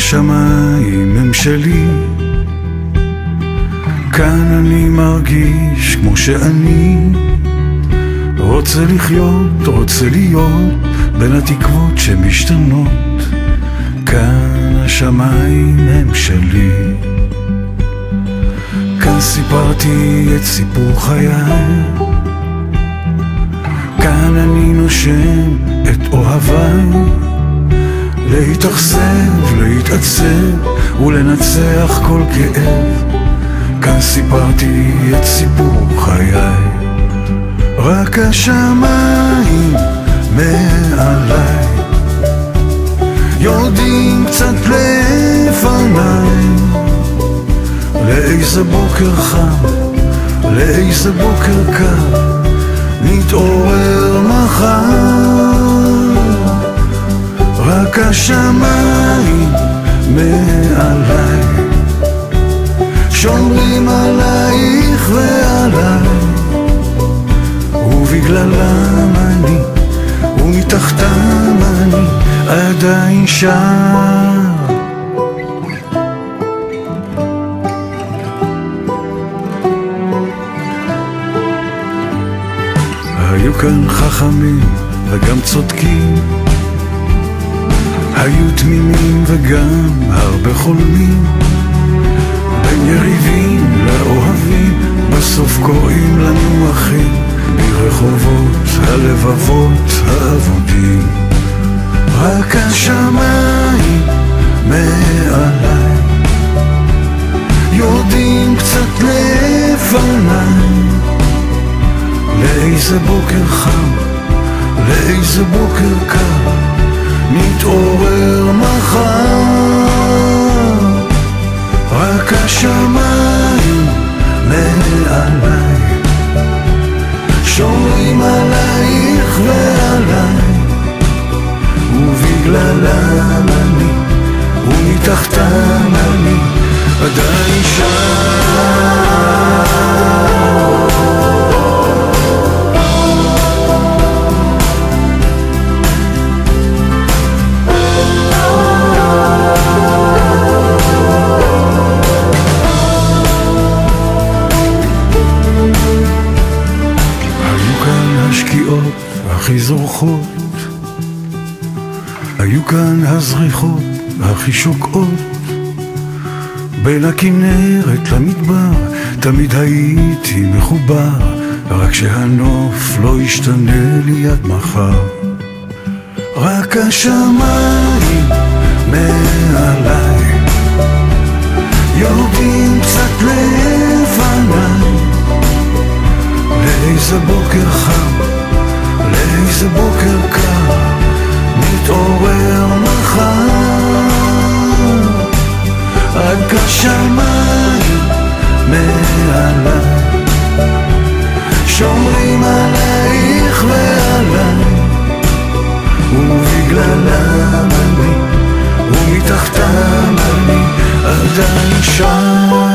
השמיים הם שלי, כאן אני מרגיש כמו שאני רוצה לחיות, רוצה להיות בין התקוות שמשתנות. כאן השמיים הם שלי, כאן סיפרתי את סיפור חיי, כאן אני נושם את אוהביי, להתאכזב, להתעצב ולנצח כל כאב. כאן סיפרתי את סיפור חיי, רק השמיים מעליי יודעים קצת לפניי לאיזה בוקר חם, לאיזה בוקר קר נתעורר מחר. רק השמיים מעליי שומרים עלייך ועליי, ובגללם אני ומתחתם אני עדיין שר. היו כאן חכמים וגם צודקים, היו תמימים וגם הרבה חולמים, בין יריבים לאוהבים בסוף קוראים לנו אחים, ברחובות הלבבות האבודים. רק השמיים מעליי יודעים קצת לפניי לאיזה בוקר חם, לאיזה בוקר קר נתעורר מחר. רק השמיים מעליי שומרים עלייך ועליי, ובגללם אני ומתחתם אני עדיין שר. הכי זורחות, היו כאן הזריחות הכי שוקעות, בין הכנרת למדבר תמיד הייתי מחובר, רק שהנוף לא ישתנה לי עד מחר. רק השמיים מעליי יורדים קצת לפניי לאיזה בוקר חם, לאיזה בוקר קר נתעורר מחר. רק השמיים מעליי שומרים עלייך ועליי, ובגללם אני ומתחתם אני עדיין שם.